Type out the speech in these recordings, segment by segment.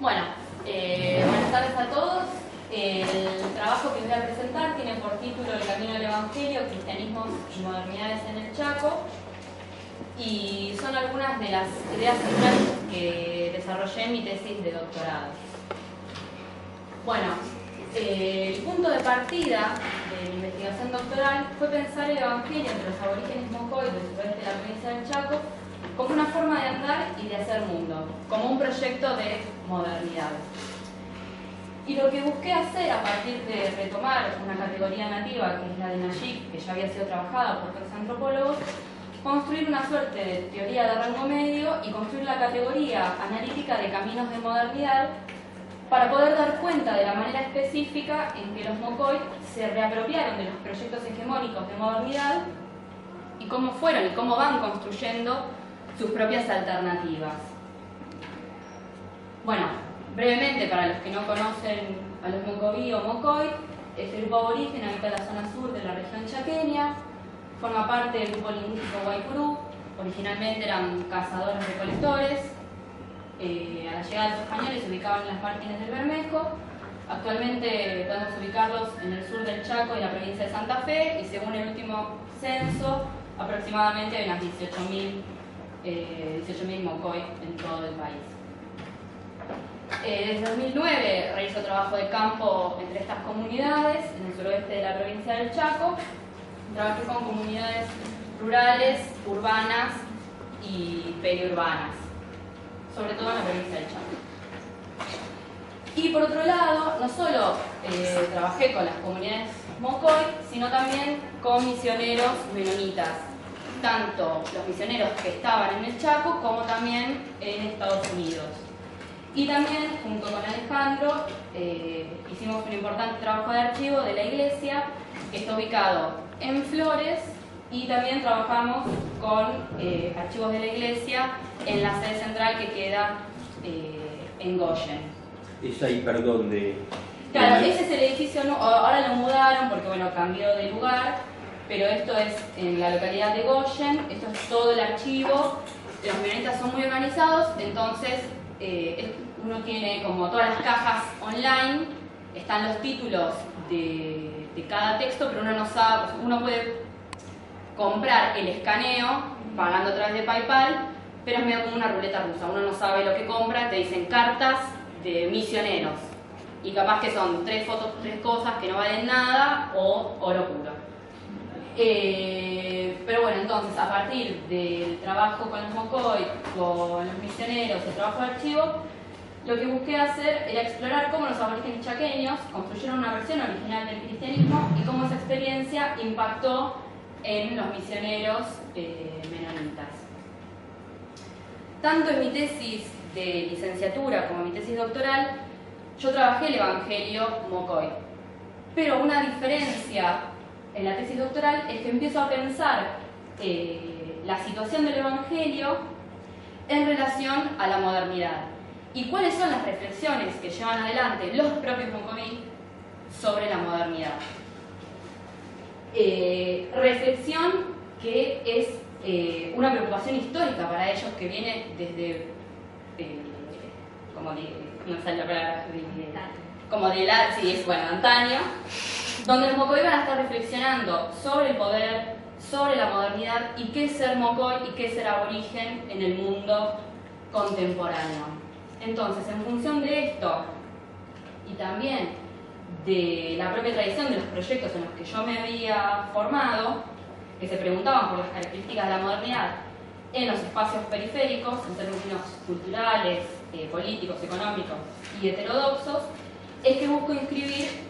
Bueno, buenas tardes a todos. El trabajo que les voy a presentar tiene por título El camino del Evangelio, cristianismo y modernidades en el Chaco. Y son algunas de las ideas centrales que desarrollé en mi tesis de doctorado. Bueno, el punto de partida de mi investigación doctoral fue pensar el Evangelio entre los aborígenes mocoy del suroeste de la provincia del Chaco como una forma de andar y de hacer mundo, como un proyecto de modernidad. Y lo que busqué hacer a partir de retomar una categoría nativa, que es la de Nayib, que ya había sido trabajada por otros antropólogos, construir una suerte de teoría de rango medio y construir la categoría analítica de caminos de modernidad para poder dar cuenta de la manera específica en que los mocoy se reapropiaron de los proyectos hegemónicos de modernidad y cómo fueron y cómo van construyendo sus propias alternativas. Bueno, brevemente, para los que no conocen a los mocoví o mocoy, este grupo aborigen habita en la zona sur de la región chaqueña, forma parte del grupo lingüístico Guaycurú, originalmente eran cazadores-recolectores, a la llegada de los españoles se ubicaban en las márgenes del Bermejo, actualmente podemos ubicarlos en el sur del Chaco y la provincia de Santa Fe, y según el último censo, aproximadamente hay unas 18.000 mocoy en todo el país. Desde 2009 realizó trabajo de campo entre estas comunidades, en el suroeste de la provincia del Chaco. Trabajé con comunidades rurales, urbanas y periurbanas, sobre todo en la provincia del Chaco. Y por otro lado, no solo trabajé con las comunidades mocoy, sino también con misioneros menonitas, tanto los misioneros que estaban en el Chaco como también en Estados Unidos. Y también, junto con Alejandro, hicimos un importante trabajo de archivo de la iglesia, que está ubicado en Flores, y también trabajamos con archivos de la iglesia en la sede central que queda en Goyen. Es ahí, perdón, de... Claro, ese es el edificio, ahora lo mudaron porque bueno, cambió de lugar, pero esto es en la localidad de Goyen, esto es todo el archivo, los menonitas son muy organizados, entonces uno tiene como todas las cajas online, están los títulos de cada texto, pero uno no sabe, uno puede comprar el escaneo pagando a través de PayPal, pero es medio como una ruleta rusa, uno no sabe lo que compra, te dicen cartas de misioneros y capaz que son 3 fotos, 3 cosas que no valen nada o oro puro. Pero bueno, entonces a partir del trabajo con los mocoy, con los misioneros, el trabajo de archivo, lo que busqué hacer era explorar cómo los aborígenes chaqueños construyeron una versión original del cristianismo y cómo esa experiencia impactó en los misioneros menonitas. Tanto en mi tesis de licenciatura como en mi tesis doctoral, yo trabajé el Evangelio mocoy. Pero una diferencia en la tesis doctoral es que empiezo a pensar la situación del Evangelio en relación a la modernidad. ¿Y cuáles son las reflexiones que llevan adelante los propios mocoví sobre la modernidad? Reflexión que es una preocupación histórica para ellos que viene desde, antaño, donde los mocoí van a estar reflexionando sobre el poder, sobre la modernidad y qué es ser mocoy y qué es ser aborigen en el mundo contemporáneo. Entonces, en función de esto y también de la propia tradición de los proyectos en los que yo me había formado, que se preguntaban por las características de la modernidad en los espacios periféricos, en términos culturales, políticos, económicos y heterodoxos, es que busco inscribir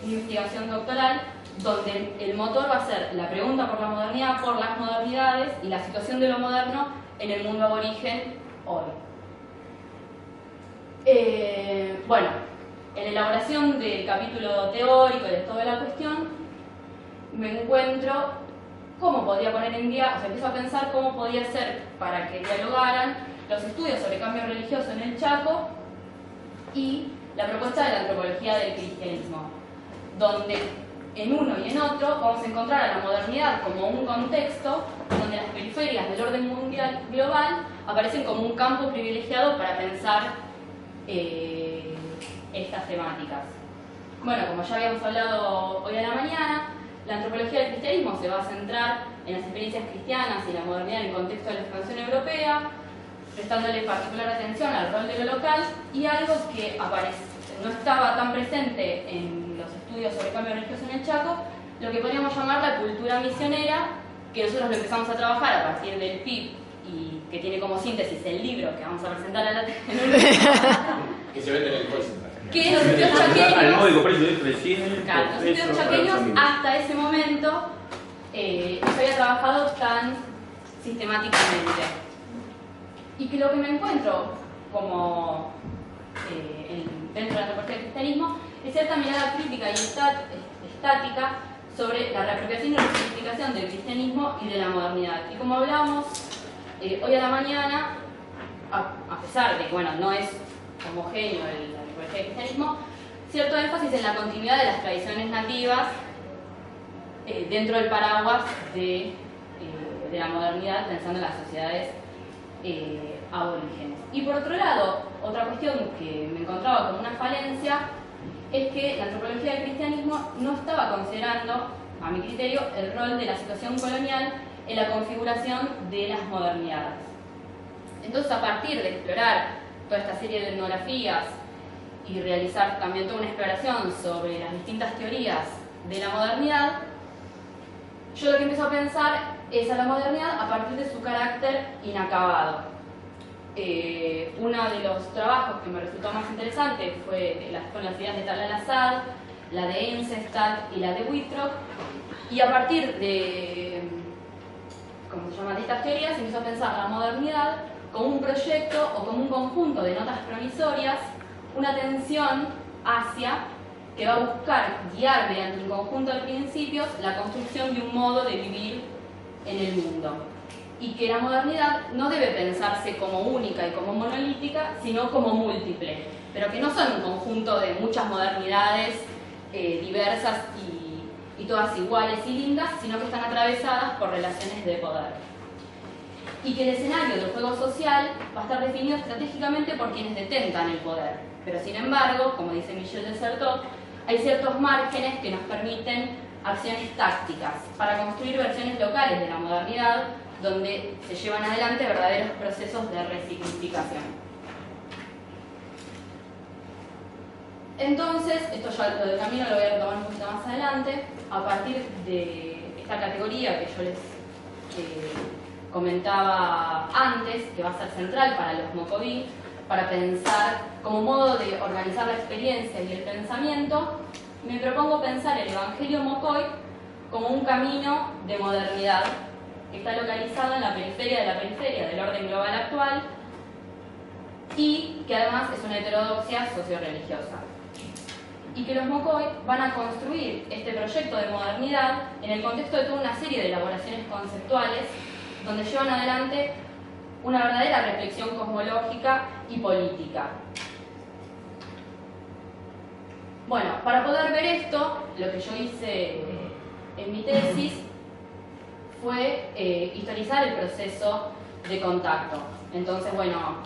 una investigación doctoral donde el motor va a ser la pregunta por la modernidad, por las modernidades y la situación de lo moderno en el mundo aborigen hoy. Bueno, en la elaboración del capítulo teórico y de toda la cuestión, me encuentro cómo podría poner en día, empiezo a pensar cómo podía ser para que dialogaran los estudios sobre cambio religioso en el Chaco y la propuesta de la antropología del cristianismo, donde en uno y en otro vamos a encontrar a la modernidad como un contexto donde donde las periferias del orden mundial global aparecen como un campo privilegiado para pensar estas temáticas. Bueno, como ya habíamos hablado hoy a la mañana, la antropología del cristianismo se va a centrar en las experiencias cristianas y la modernidad en el contexto de la expansión europea, prestándole particular atención al rol de lo local, y algo que no estaba tan presente en los estudios sobre cambio religioso en el Chaco, lo que podríamos llamar la cultura misionera, que nosotros lo empezamos a trabajar a partir del PIB y que tiene como síntesis el libro que vamos a presentar en un que se vende en el Colson. Que los estudios chaqueños, al módico precio de 300 claro, los estudios chaqueños hasta ese momento no se había trabajado tan sistemáticamente. Y que lo que me encuentro como dentro de la antropología del cristianismo es cierta mirada crítica y estática sobre la reapropiación y resignificación del cristianismo y de la modernidad. Y como hablábamos hoy a la mañana, a pesar de que bueno, no es homogéneo la antropología del cristianismo, cierto énfasis en la continuidad de las tradiciones nativas dentro del paraguas de la modernidad, pensando en las sociedades aborígenes. Y por otro lado, otra cuestión que me encontraba como una falencia es que la antropología del cristianismo no estaba considerando, a mi criterio, el rol de la situación colonial en la configuración de las modernidades. Entonces, a partir de explorar toda esta serie de etnografías y realizar también toda una exploración sobre las distintas teorías de la modernidad, yo lo que empiezo a pensar es a la modernidad a partir de su carácter inacabado. Uno de los trabajos que me resultó más interesante fueron las ideas de Tal al-Assad, la de Ensestad y la de Wittrock, y a partir de, de estas teorías empiezo a pensar la modernidad como un proyecto o como un conjunto de notas promisorias, una tensión hacia que va a buscar guiar mediante un conjunto de principios la construcción de un modo de vivir en el mundo. Y que la modernidad no debe pensarse como única y como monolítica, sino como múltiple, pero que no son un conjunto de muchas modernidades diversas y todas iguales y lindas, sino que están atravesadas por relaciones de poder. Y que el escenario del juego social va a estar definido estratégicamente por quienes detentan el poder. Pero sin embargo, como dice Michel de Certeau, hay ciertos márgenes que nos permiten acciones tácticas para construir versiones locales de la modernidad, donde se llevan adelante verdaderos procesos de resignificación. Entonces, esto ya lo del camino lo voy a retomar un poquito más adelante, a partir de esta categoría que yo les comentaba antes, que va a ser central para los mocoví, para pensar como modo de organizar la experiencia y el pensamiento, me propongo pensar el Evangelio Mocoy como un camino de modernidad que está localizado en la periferia del orden global actual y que además es una heterodoxia socio-religiosa. Y que los Mocoy van a construir este proyecto de modernidad en el contexto de toda una serie de elaboraciones conceptuales donde llevan adelante una verdadera reflexión cosmológica y política. Bueno, para poder ver esto, lo que yo hice en mi tesis fue historizar el proceso de contacto. Entonces, bueno,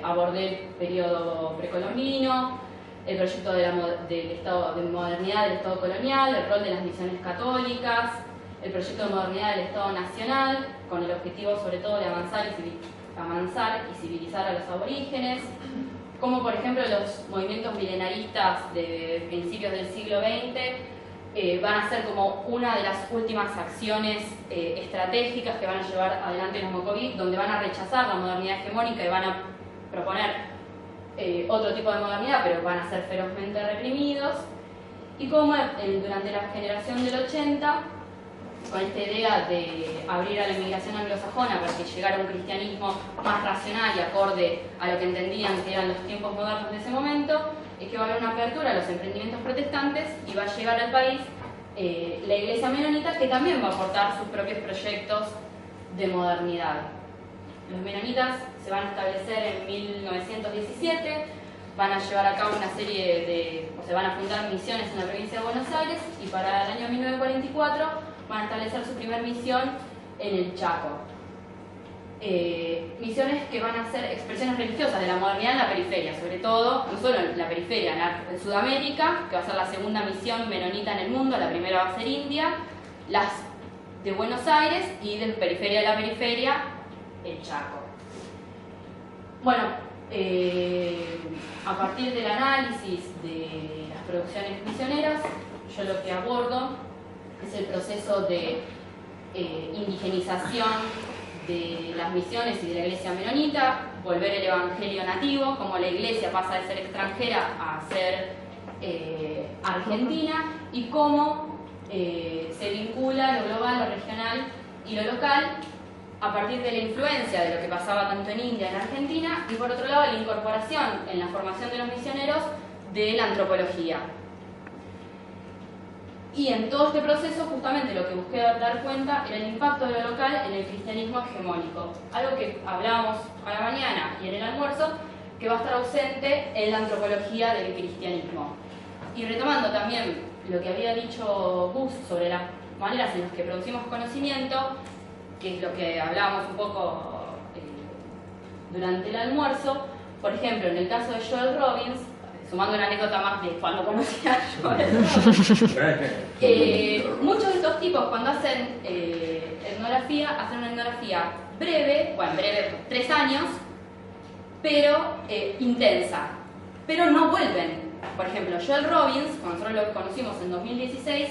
abordé el periodo precolombino, el proyecto de modernidad del Estado colonial, el rol de las misiones católicas, el proyecto de modernidad del Estado nacional, con el objetivo sobre todo de avanzar y civilizar a los aborígenes, como por ejemplo los movimientos milenaristas de principios del siglo XX van a ser como una de las últimas acciones estratégicas que van a llevar adelante los mocoví, donde van a rechazar la modernidad hegemónica y van a proponer otro tipo de modernidad, pero van a ser ferozmente reprimidos. Y como durante la generación del 80, con esta idea de abrir a la inmigración anglosajona para que llegara un cristianismo más racional y acorde a lo que entendían que eran los tiempos modernos de ese momento, es que va a haber una apertura a los emprendimientos protestantes y va a llegar al país la iglesia menonita, que también va a aportar sus propios proyectos de modernidad. Los menonitas se van a establecer en 1917, van a llevar a cabo una serie se van a fundar misiones en la provincia de Buenos Aires y para el año 1944 van a establecer su primer misión en el Chaco. misiones que van a ser expresiones religiosas de la modernidad en la periferia, sobre todo, no solo en la periferia, en Sudamérica, que va a ser la segunda misión menonita en el mundo, la primera va a ser India, las de Buenos Aires y de periferia de la periferia, el Chaco. Bueno, a partir del análisis de las producciones misioneras, yo lo que abordo es el proceso de indigenización de las misiones y de la iglesia menonita, volver el evangelio nativo, como la iglesia pasa de ser extranjera a ser argentina, y cómo se vincula lo global, lo regional y lo local a partir de la influencia de lo que pasaba tanto en India y en Argentina, y por otro lado la incorporación en la formación de los misioneros de la antropología. Y en todo este proceso justamente lo que busqué dar cuenta era el impacto de lo local en el cristianismo hegemónico, algo que hablábamos a la mañana y en el almuerzo, que va a estar ausente en la antropología del cristianismo. Y retomando también lo que había dicho Gus sobre las maneras en las que producimos conocimiento, que es lo que hablábamos un poco durante el almuerzo, por ejemplo, en el caso de Joel Robbins, sumando una anécdota más de cuando conocí a Joel Robbins, muchos de estos tipos cuando hacen etnografía, hacen una etnografía breve, bueno, breve, 3 años, pero intensa, pero no vuelven. Por ejemplo, Joel Robbins, cuando nosotros lo conocimos en 2016,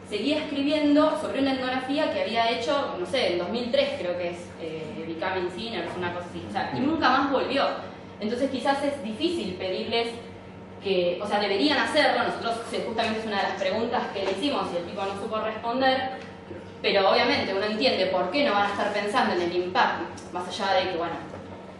seguía escribiendo sobre una etnografía que había hecho, no sé, en 2003 creo que es Becoming Sinners, una cosa así, o sea, y nunca más volvió. Entonces quizás es difícil pedirles que, o sea, deberían hacerlo. Nosotros justamente es una de las preguntas que le hicimos y el tipo no supo responder, pero obviamente uno entiende por qué no van a estar pensando en el impacto, más allá de que, bueno,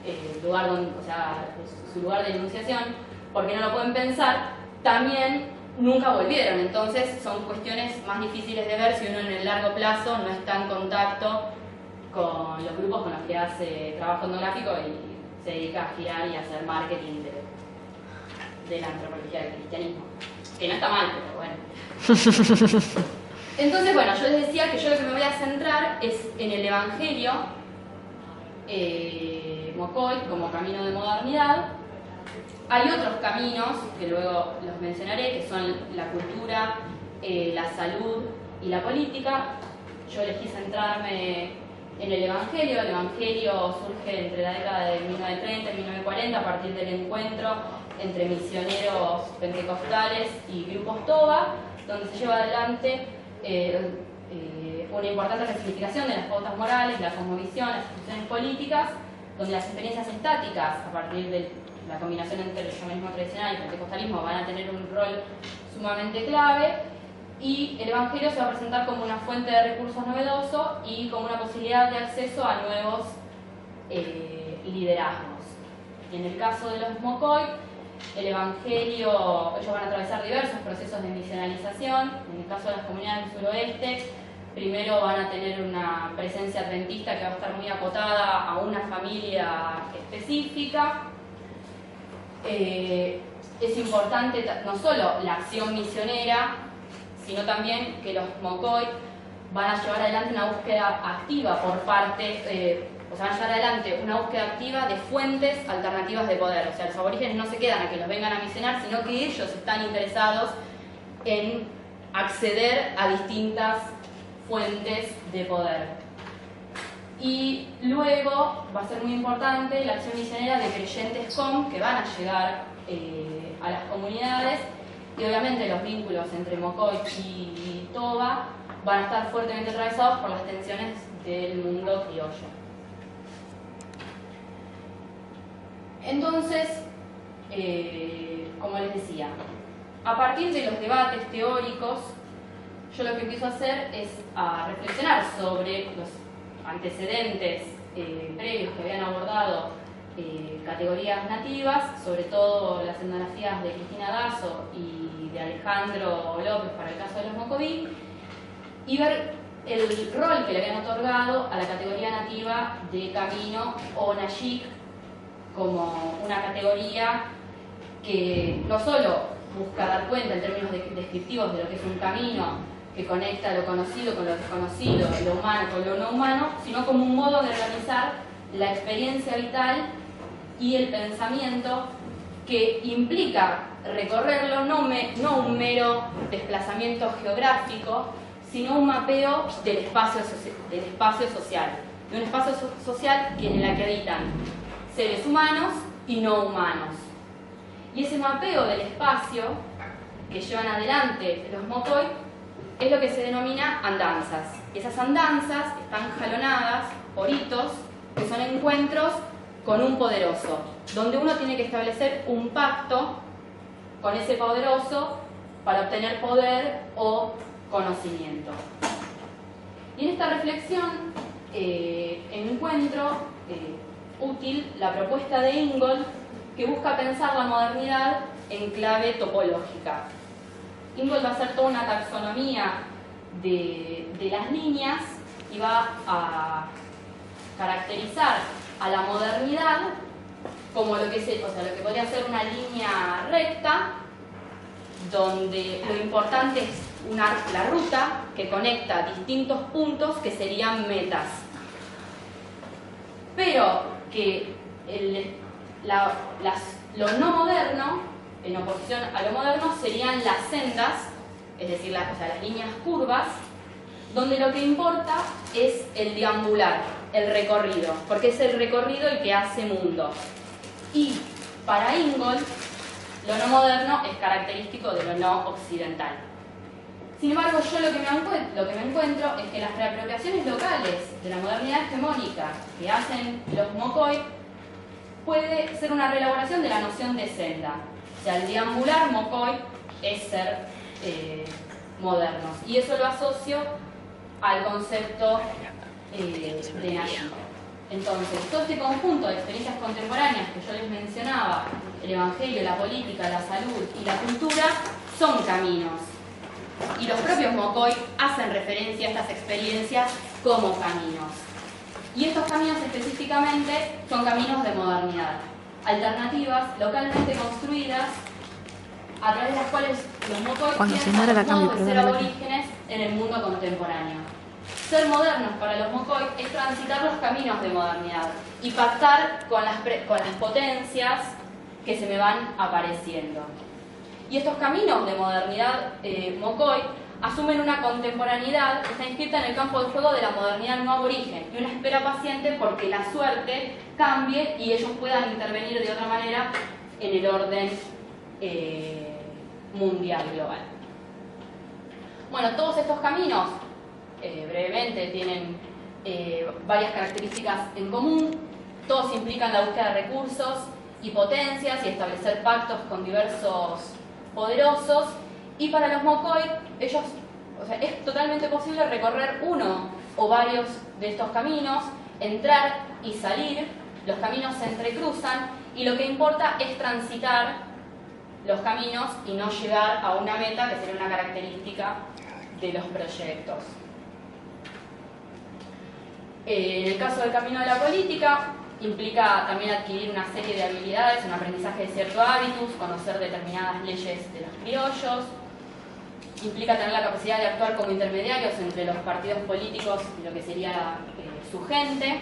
el lugar donde, o sea, su lugar de enunciación, porque no lo pueden pensar, también nunca volvieron. Entonces son cuestiones más difíciles de ver si uno en el largo plazo no está en contacto con los grupos con los que hace trabajo etnográfico y se dedica a girar y a hacer marketing de la antropología del cristianismo, que no está mal, pero bueno. Entonces, bueno, yo les decía que yo lo que me voy a centrar es en el Evangelio Mocoy como camino de modernidad. Hay otros caminos que luego los mencionaré, que son la cultura, la salud y la política. Yo elegí centrarme en el Evangelio. El Evangelio surge entre la década de 1930 y 1940 a partir del encuentro entre misioneros pentecostales y grupos Toba, donde se lleva adelante una importante resignificación de las pautas morales, la cosmovisión, las instituciones políticas, donde las experiencias estáticas, a partir de la combinación entre el shamanismo tradicional y el pentecostalismo, van a tener un rol sumamente clave, y el Evangelio se va a presentar como una fuente de recursos novedoso y como una posibilidad de acceso a nuevos liderazgos. Y en el caso de los Mocoy, el Evangelio, ellos van a atravesar diversos procesos de misionalización. En el caso de las comunidades del suroeste, primero van a tener una presencia adventista que va a estar muy acotada a una familia específica. Es importante no solo la acción misionera, sino también que los Mocoy van a llevar adelante una búsqueda activa por parte, o sea, van a llevar adelante una búsqueda activa de fuentes alternativas de poder. O sea, los aborígenes no se quedan a que los vengan a misionar, sino que ellos están interesados en acceder a distintas fuentes de poder. Y luego va a ser muy importante la acción misionera de creyentes com que van a llegar a las comunidades, y obviamente los vínculos entre Mocoy y Toba van a estar fuertemente atravesados por las tensiones del mundo criollo. Entonces, como les decía, a partir de los debates teóricos, yo lo que empiezo a hacer es a reflexionar sobre los antecedentes previos que habían abordado categorías nativas, sobre todo las etnografías de Cristina Dazo y de Alejandro López para el caso de los Mocoví, y ver el rol que le habían otorgado a la categoría nativa de camino o Nayik como una categoría que no solo busca dar cuenta en términos descriptivos de lo que es un camino que conecta lo conocido con lo desconocido, lo humano con lo no humano, sino como un modo de organizar la experiencia vital y el pensamiento que implica recorrerlo, no un mero desplazamiento geográfico, sino un mapeo del espacio social, de un espacio social en el que habitan seres humanos y no humanos. Y ese mapeo del espacio que llevan adelante los Mokoi es lo que se denomina andanzas. Y esas andanzas están jalonadas por hitos, que son encuentros con un poderoso, donde uno tiene que establecer un pacto con ese poderoso para obtener poder o conocimiento. Y en esta reflexión encuentro útil la propuesta de Ingold, que busca pensar la modernidad en clave topológica. Ingold va a hacer toda una taxonomía de las líneas y va a caracterizar a la modernidad como lo que podría ser una línea recta, donde lo importante es la ruta que conecta distintos puntos que serían metas. Pero que lo no moderno, en oposición a lo moderno, serían las sendas, es decir, las líneas curvas, donde lo que importa es el deambular, el recorrido, porque es el recorrido el que hace mundo. Y para Ingold, lo no moderno es característico de lo no occidental. Sin embargo, yo lo que me encuentro es que las reapropiaciones locales de la modernidad hegemónica que hacen los Mokoi puede ser una reelaboración de la noción de senda. O sea, el deambular Mokoi es ser modernos. Y eso lo asocio al concepto de Nashi. Entonces, todo este conjunto de experiencias contemporáneas que yo les mencionaba, el evangelio, la política, la salud y la cultura, son caminos. Y los propios Mokoi hacen referencia a estas experiencias como caminos. Y estos caminos específicamente son caminos de modernidad, alternativas localmente construidas a través de las cuales los Mokoi piensan los modos de ser aborígenes en el mundo contemporáneo. Ser modernos para los Mokoi es transitar los caminos de modernidad y pactar con las potencias que se me van apareciendo. Y estos caminos de modernidad Mokoi asumen una contemporaneidad que está inscrita en el campo de juego de la modernidad no aborigen y una espera paciente porque la suerte cambie y ellos puedan intervenir de otra manera en el orden mundial global. Bueno, todos estos caminos brevemente tienen varias características en común. Todos implican la búsqueda de recursos y potencias y establecer pactos con diversos poderosos. Y para los Mokoi, es totalmente posible recorrer uno o varios de estos caminos, entrar y salir. Los caminos se entrecruzan y lo que importa es transitar los caminos y no llegar a una meta, que sería una característica de los proyectos. En el caso del camino de la política, implica también adquirir una serie de habilidades, un aprendizaje de cierto hábitus, conocer determinadas leyes de los criollos. Implica tener la capacidad de actuar como intermediarios entre los partidos políticos y lo que sería su gente.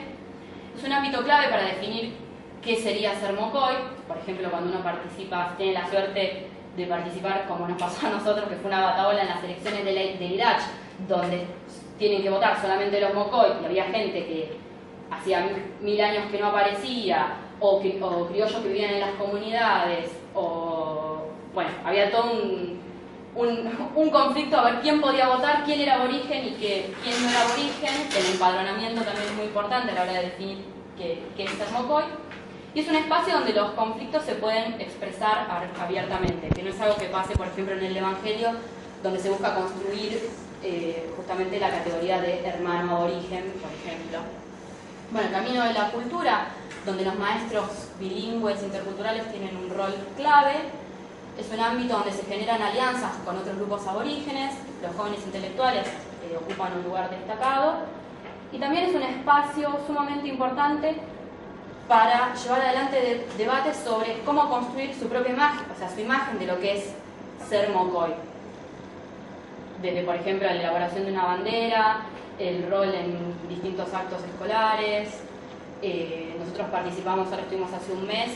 Es un ámbito clave para definir qué sería ser Mokoi. Por ejemplo, cuando uno participa, tiene la suerte de participar, como nos pasó a nosotros, que fue una batahola en las elecciones del Irach, donde tienen que votar solamente los Mokoi y había gente que hacía 1000 años que no aparecía, o criollos que vivían en las comunidades, bueno, había todo un conflicto a ver quién podía votar, quién era aborigen y quién no era aborigen. El empadronamiento también es muy importante a la hora de definir qué es ser Mokoi. Y es un espacio donde los conflictos se pueden expresar abiertamente, que no es algo que pase, por ejemplo, en el Evangelio, donde se busca construir justamente la categoría de hermano aborigen, por ejemplo. Bueno, el camino de la cultura, donde los maestros bilingües interculturales tienen un rol clave. Es un ámbito donde se generan alianzas con otros grupos aborígenes, los jóvenes intelectuales ocupan un lugar destacado, y también es un espacio sumamente importante para llevar adelante debates sobre cómo construir su propia imagen, o sea, su imagen de lo que es ser Mokoi. Desde, por ejemplo, la elaboración de una bandera, el rol en distintos actos escolares, Nosotros participamos, ahora estuvimos hace un mes,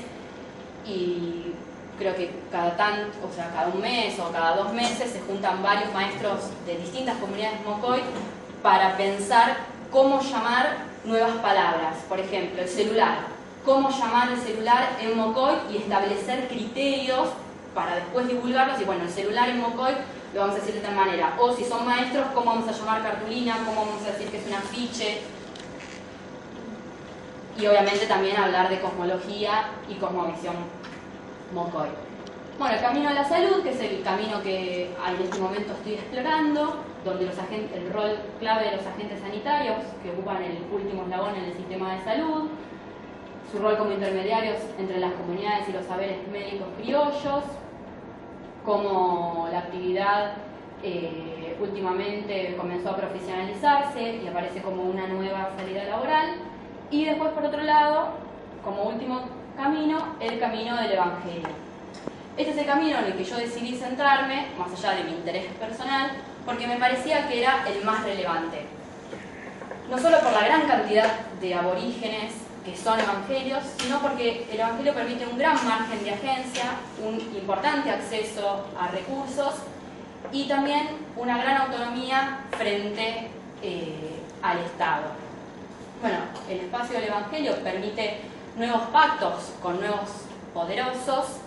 y creo que cada un mes o cada 2 meses se juntan varios maestros de distintas comunidades Mocoy para pensar cómo llamar nuevas palabras. Por ejemplo, el celular. Cómo llamar el celular en Mocoy y establecer criterios para después divulgarlos. Y bueno, el celular en Mocoy lo vamos a decir de tal manera. O si son maestros, cómo vamos a llamar cartulina, cómo vamos a decir que es un afiche. Y obviamente también hablar de cosmología y cosmovisión Mocoy. Bueno, el camino a la salud, que es el camino que en este momento estoy explorando, donde el rol clave de los agentes sanitarios, que ocupan el último eslabón en el sistema de salud, su rol como intermediarios entre las comunidades y los saberes médicos criollos, cómo la actividad últimamente comenzó a profesionalizarse y aparece como una nueva salida laboral, y después, por otro lado, como último camino, el camino del Evangelio. Este es el camino en el que yo decidí centrarme, más allá de mi interés personal, porque me parecía que era el más relevante. No solo por la gran cantidad de aborígenes que son evangelios, sino porque el Evangelio permite un gran margen de agencia, un importante acceso a recursos y también una gran autonomía frente al Estado. Bueno, el espacio del Evangelio permite nuevos pactos con nuevos poderosos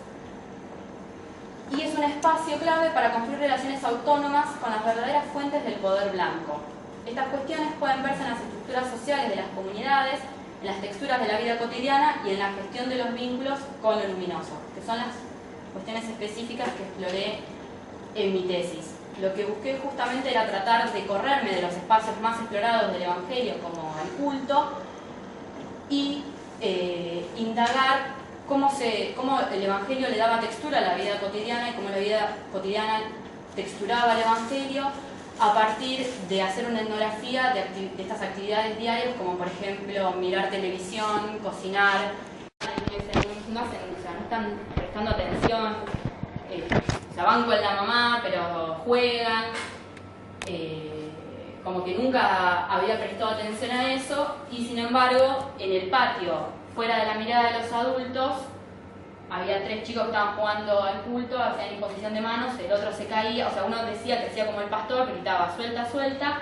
y es un espacio clave para construir relaciones autónomas con las verdaderas fuentes del poder blanco. Estas cuestiones pueden verse en las estructuras sociales de las comunidades, en las texturas de la vida cotidiana y en la gestión de los vínculos con lo luminoso, que son las cuestiones específicas que exploré en mi tesis. Lo que busqué justamente era tratar de correrme de los espacios más explorados del Evangelio, como el culto, y indagar cómo el Evangelio le daba textura a la vida cotidiana y cómo la vida cotidiana texturaba el Evangelio a partir de hacer una etnografía de estas actividades diarias, como por ejemplo mirar televisión, cocinar. No están prestando atención, van con la mamá, pero juegan, como que nunca había prestado atención a eso, y sin embargo, en el patio, fuera de la mirada de los adultos, había 3 chicos que estaban jugando al culto, hacían imposición de manos, el otro se caía, o sea, uno decía que hacía como el pastor, gritaba suelta, suelta,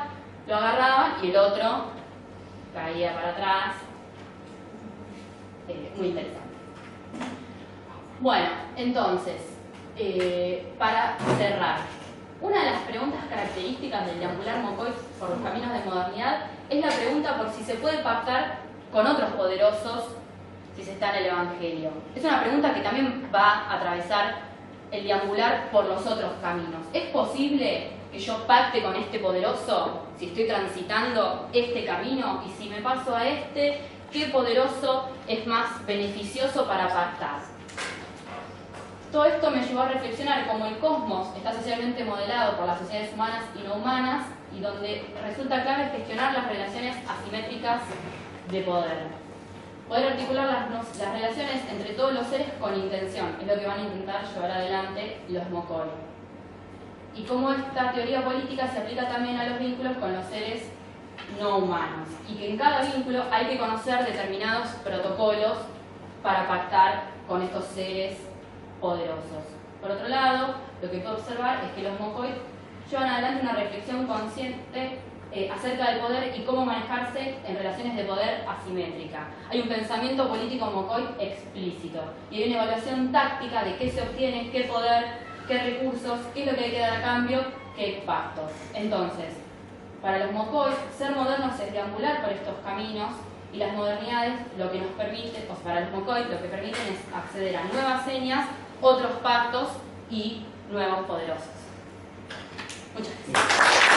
lo agarraban y el otro caía para atrás. Muy interesante. Bueno, entonces, para cerrar, una de las preguntas características del deambular Mocoy por los caminos de modernidad es la pregunta por si se puede pactar con otros poderosos si se está en el Evangelio. Es una pregunta que también va a atravesar el deambular por los otros caminos. ¿Es posible que yo pacte con este poderoso si estoy transitando este camino? Y si me paso a este, ¿qué poderoso es más beneficioso para pactar? Todo esto me llevó a reflexionar cómo el cosmos está socialmente modelado por las sociedades humanas y no humanas, y donde resulta clave gestionar las relaciones asimétricas de poder. Poder articular las relaciones entre todos los seres con intención, es lo que van a intentar llevar adelante los Mocoy. Y cómo esta teoría política se aplica también a los vínculos con los seres no humanos, y que en cada vínculo hay que conocer determinados protocolos para pactar con estos seres poderosos. Por otro lado, lo que puedo observar es que los Mocoy llevan adelante una reflexión consciente acerca del poder y cómo manejarse en relaciones de poder asimétrica. Hay un pensamiento político Mocoy explícito y hay una evaluación táctica de qué se obtiene, qué poder, qué recursos, qué es lo que hay que dar a cambio, qué pactos. Entonces, para los Mocoy, ser modernos es deambular por estos caminos, y las modernidades lo que nos permiten, o sea, para los Mocoy lo que permiten es acceder a nuevas señas, otros pactos y nuevos poderosos. Muchas gracias.